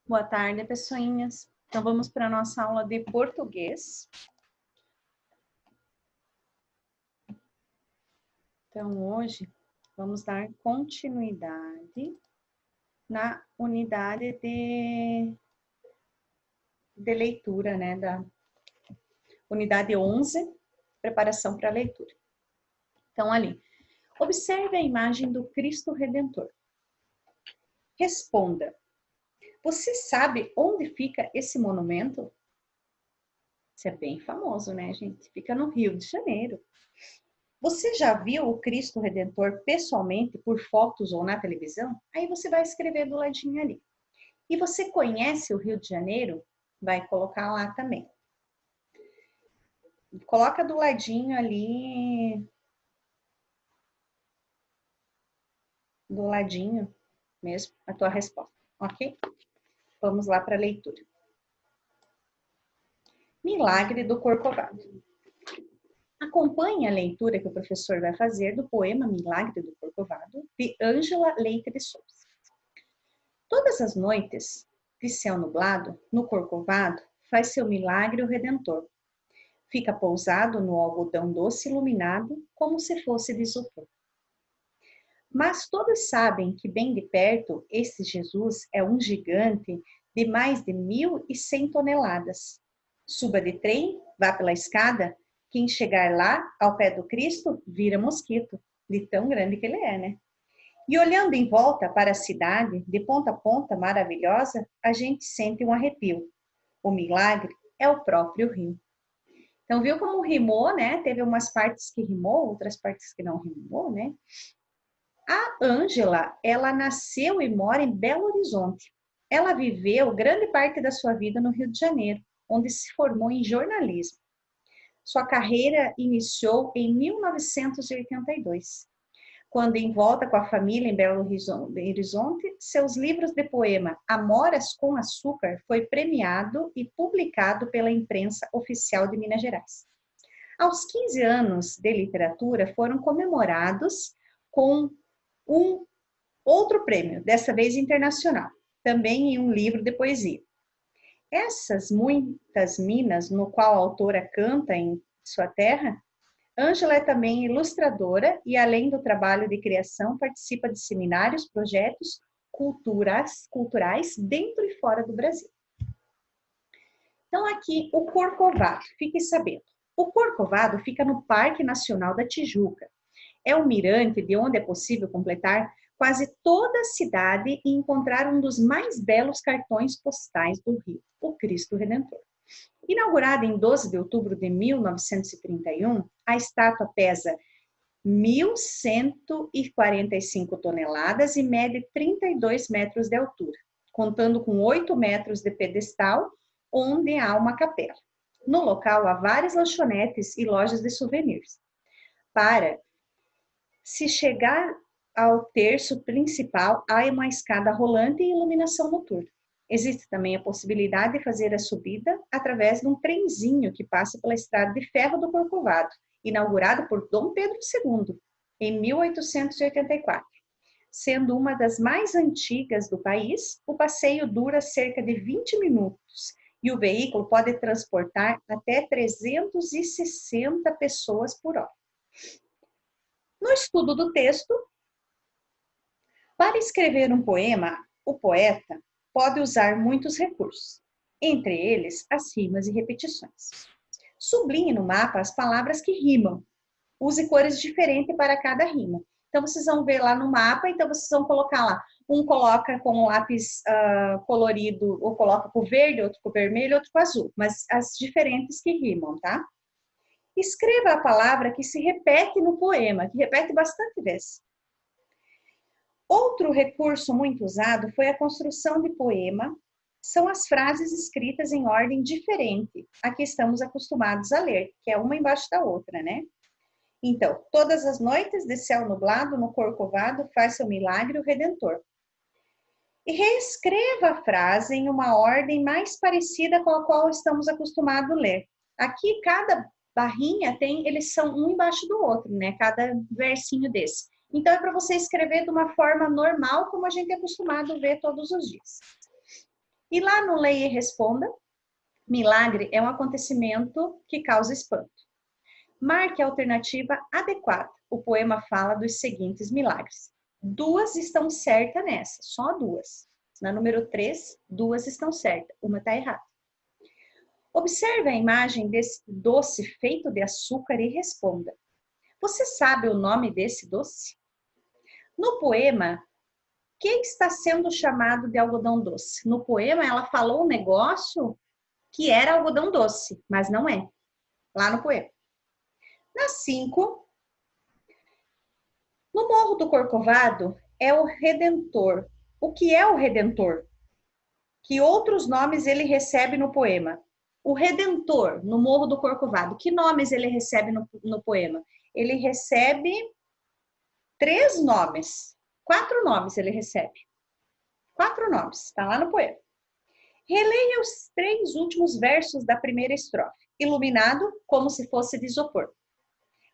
Boa tarde, pessoinhas. Então, vamos para a nossa aula de português. Então, hoje, vamos dar continuidade na unidade de leitura, né? Da unidade 11, preparação para a leitura. Então, ali, observe a imagem do Cristo Redentor. Responda. Você sabe onde fica esse monumento? Isso é bem famoso, né, gente? Fica no Rio de Janeiro. Você já viu o Cristo Redentor pessoalmente por fotos ou na televisão? Aí você vai escrever do ladinho ali. E você conhece o Rio de Janeiro? Vai colocar lá também. Coloca do ladinho ali. Do ladinho mesmo a tua resposta, ok? Vamos lá para a leitura. Milagre do Corcovado. Acompanhe a leitura que o professor vai fazer do poema Milagre do Corcovado, de Ângela Leite de Souza. Todas as noites, de céu nublado, no Corcovado, faz seu milagre o Redentor. Fica pousado no algodão doce iluminado, como se fosse de isopor. Mas todos sabem que bem de perto, esse Jesus é um gigante de mais de 1.100 toneladas. Suba de trem, vá pela escada, quem chegar lá, ao pé do Cristo, vira mosquito, de tão grande que ele é, né? E olhando em volta para a cidade, de ponta a ponta, maravilhosa, a gente sente um arrepio. O milagre é o próprio rio. Então, viu como rimou, né? Teve umas partes que rimou, outras partes que não rimou, né? A Ângela, ela nasceu e mora em Belo Horizonte. Ela viveu grande parte da sua vida no Rio de Janeiro, onde se formou em jornalismo. Sua carreira iniciou em 1982, quando, em volta com a família em Belo Horizonte, seus livros de poema Amoras com Açúcar foi premiado e publicado pela imprensa oficial de Minas Gerais. Aos 15 anos de literatura foram comemorados com um outro prêmio, dessa vez internacional, também em um livro de poesia. Essas muitas minas, no qual a autora canta em sua terra, Ângela é também ilustradora e, além do trabalho de criação, participa de seminários, projetos culturais dentro e fora do Brasil. Então, aqui, o Corcovado, fiquem sabendo. O Corcovado fica no Parque Nacional da Tijuca. É um mirante de onde é possível completar quase toda a cidade e encontrar um dos mais belos cartões postais do Rio, o Cristo Redentor. Inaugurada em 12 de outubro de 1931, a estátua pesa 1.145 toneladas e mede 32 metros de altura, contando com 8 metros de pedestal, onde há uma capela. No local há várias lanchonetes e lojas de souvenirs. Para se chegar ao terço principal, há uma escada rolante e iluminação noturna. Existe também a possibilidade de fazer a subida através de um trenzinho que passa pela estrada de ferro do Corcovado, inaugurado por Dom Pedro II, em 1884. Sendo uma das mais antigas do país, o passeio dura cerca de 20 minutos e o veículo pode transportar até 360 pessoas por hora. No estudo do texto, para escrever um poema, o poeta pode usar muitos recursos, entre eles as rimas e repetições. Sublinhe no mapa as palavras que rimam. Use cores diferentes para cada rima. Então, vocês vão ver lá no mapa, então vocês vão colocar lá. Um coloca com lápis colorido, ou coloca com verde, outro com vermelho, outro com azul. Mas as diferentes que rimam, tá? Escreva a palavra que se repete no poema, que repete bastante vezes. Outro recurso muito usado foi a construção de poema. São as frases escritas em ordem diferente a que estamos acostumados a ler, que é uma embaixo da outra, né? Então, todas as noites de céu nublado no Corcovado faz seu milagre o Redentor. E reescreva a frase em uma ordem mais parecida com a qual estamos acostumados a ler. Aqui, cada barrinha eles são um embaixo do outro, né? Cada versinho desse. Então, é para você escrever de uma forma normal, como a gente é acostumado a ver todos os dias. E lá no Leia e Responda, milagre é um acontecimento que causa espanto. Marque a alternativa adequada. O poema fala dos seguintes milagres. 2 estão certas nessa, só 2. Na número 3, 2 estão certas, uma está errada. Observe a imagem desse doce feito de açúcar e responda. Você sabe o nome desse doce? No poema, o que está sendo chamado de algodão doce? No poema, ela falou um negócio que era algodão doce, mas não é. Lá no poema. Na 5, no Morro do Corcovado é o Redentor. O que é o Redentor? Que outros nomes ele recebe no poema? O Redentor, no Morro do Corcovado, que nomes ele recebe no poema? Ele recebe 3 nomes. 4 nomes ele recebe. 4 nomes, está lá no poema. Releia os 3 últimos versos da primeira estrofe. Iluminado como se fosse de isopor.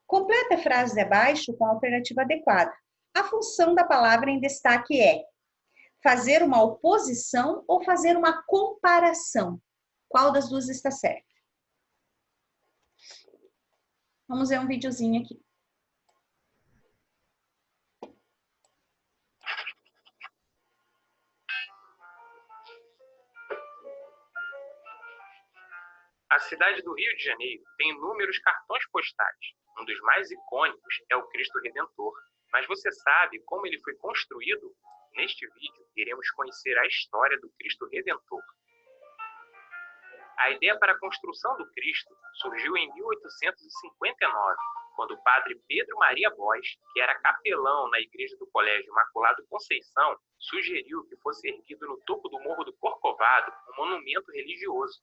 Completa a frase abaixo com a alternativa adequada. A função da palavra em destaque é fazer uma oposição ou fazer uma comparação. Qual das duas está certa? Vamos ver um videozinho aqui. A cidade do Rio de Janeiro tem inúmeros cartões postais. Um dos mais icônicos é o Cristo Redentor. Mas você sabe como ele foi construído? Neste vídeo, iremos conhecer a história do Cristo Redentor. A ideia para a construção do Cristo surgiu em 1859, quando o padre Pedro Maria Bois, que era capelão na igreja do Colégio Imaculado Conceição, sugeriu que fosse erguido no topo do Morro do Corcovado um monumento religioso.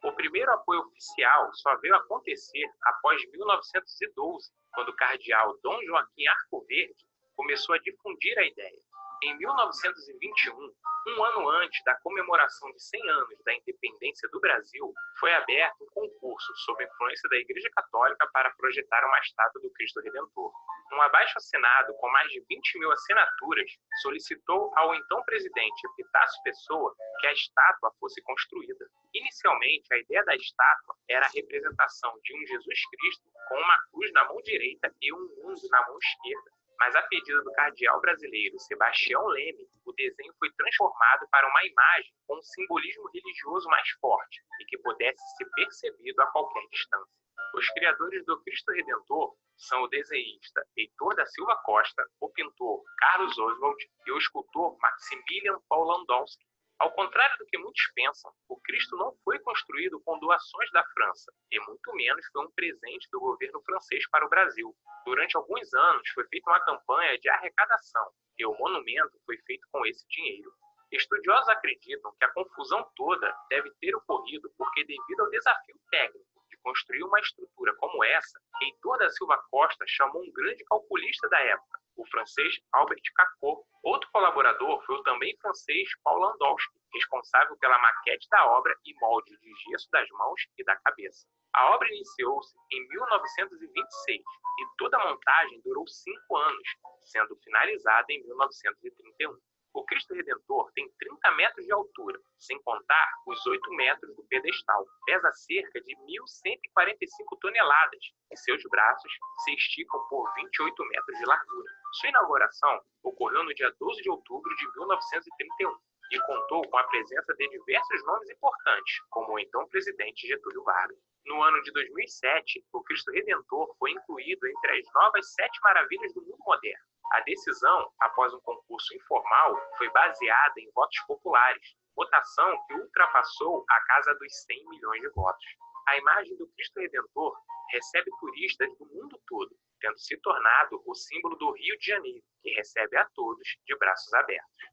O primeiro apoio oficial só veio acontecer após 1912, quando o cardeal Dom Joaquim Arcoverde começou a difundir a ideia. Em 1921, um ano antes da comemoração de 100 anos da independência do Brasil, foi aberto um concurso sob influência da Igreja Católica para projetar uma estátua do Cristo Redentor. Um abaixo-assinado com mais de 20.000 assinaturas solicitou ao então presidente Epitácio Pessoa que a estátua fosse construída. Inicialmente, a ideia da estátua era a representação de um Jesus Cristo com uma cruz na mão direita e um mundo na mão esquerda. Mas a pedido do cardeal brasileiro Sebastião Leme, o desenho foi transformado para uma imagem com um simbolismo religioso mais forte e que pudesse ser percebido a qualquer distância. Os criadores do Cristo Redentor são o desenhista Heitor da Silva Costa, o pintor Carlos Oswald e o escultor Maximilian Polandowski. Ao contrário do que muitos pensam, o Cristo não foi construído com doações da França, e muito menos foi um presente do governo francês para o Brasil. Durante alguns anos foi feita uma campanha de arrecadação, e o monumento foi feito com esse dinheiro. Estudiosos acreditam que a confusão toda deve ter ocorrido porque, devido ao desafio técnico de construir uma estrutura como essa, Heitor da Silva Costa chamou um grande calculista da época, o francês Albert Caquot. Outro colaborador foi o também francês Paul Landowski, responsável pela maquete da obra e molde de gesso das mãos e da cabeça. A obra iniciou-se em 1926 e toda a montagem durou 5 anos, sendo finalizada em 1931. O Cristo Redentor tem 30 metros de altura, sem contar os 8 metros do pedestal. Pesa cerca de 1.145 toneladas e seus braços se esticam por 28 metros de largura. Sua inauguração ocorreu no dia 12 de outubro de 1931 e contou com a presença de diversos nomes importantes, como o então presidente Getúlio Vargas. No ano de 2007, o Cristo Redentor foi incluído entre as novas 7 maravilhas do mundo moderno. A decisão, após um concurso informal, foi baseada em votos populares, votação que ultrapassou a casa dos 100 milhões de votos. A imagem do Cristo Redentor recebe turistas do mundo todo, tendo se tornado o símbolo do Rio de Janeiro, que recebe a todos de braços abertos.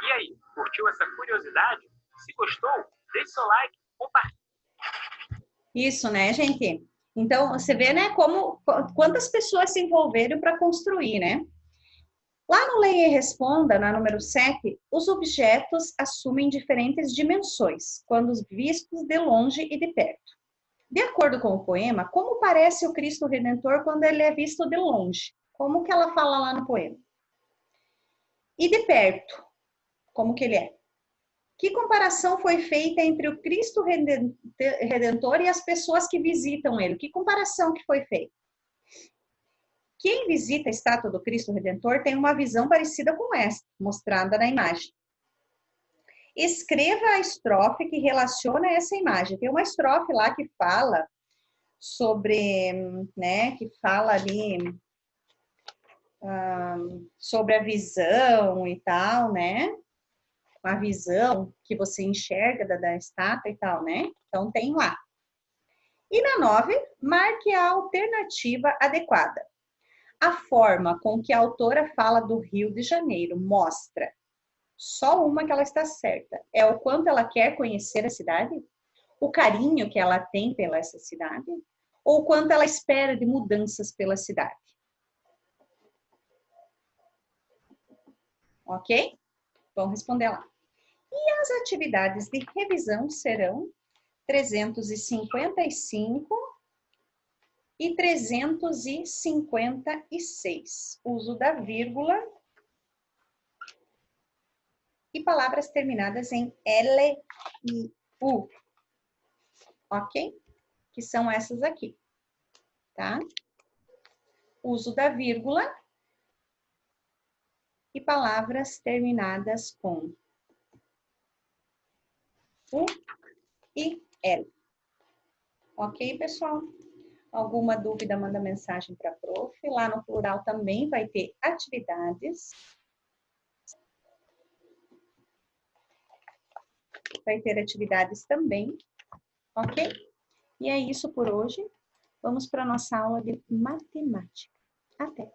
E aí, curtiu essa curiosidade? Se gostou, deixe seu like, compartilhe. Isso, né, gente? Então, você vê, né, quantas pessoas se envolveram para construir, né? Lá no Leia e Responda, na número 7, os objetos assumem diferentes dimensões, quando vistos de longe e de perto. De acordo com o poema, como parece o Cristo Redentor quando ele é visto de longe? Como que ela fala lá no poema? E de perto, como que ele é? Que comparação foi feita entre o Cristo Redentor e as pessoas que visitam ele? Que comparação que foi feita? Quem visita a estátua do Cristo Redentor tem uma visão parecida com esta, mostrada na imagem. Escreva a estrofe que relaciona essa imagem. Tem uma estrofe lá que fala sobre, né, que fala ali sobre a visão e tal, né? A visão que você enxerga da estátua e tal, né? Então tem lá. E na 9, marque a alternativa adequada. A forma com que a autora fala do Rio de Janeiro mostra só uma que ela está certa. É o quanto ela quer conhecer a cidade? O carinho que ela tem pela essa cidade? Ou o quanto ela espera de mudanças pela cidade? Ok? Vamos responder lá. E as atividades de revisão serão 355 e 356. Uso da vírgula e palavras terminadas em L e U. Ok? Que são essas aqui, tá? Uso da vírgula e palavras terminadas com U e L. Ok, pessoal? Alguma dúvida, manda mensagem para a prof. Lá no plural também vai ter atividades. Vai ter atividades também, ok? E é isso por hoje. Vamos para a nossa aula de matemática. Até!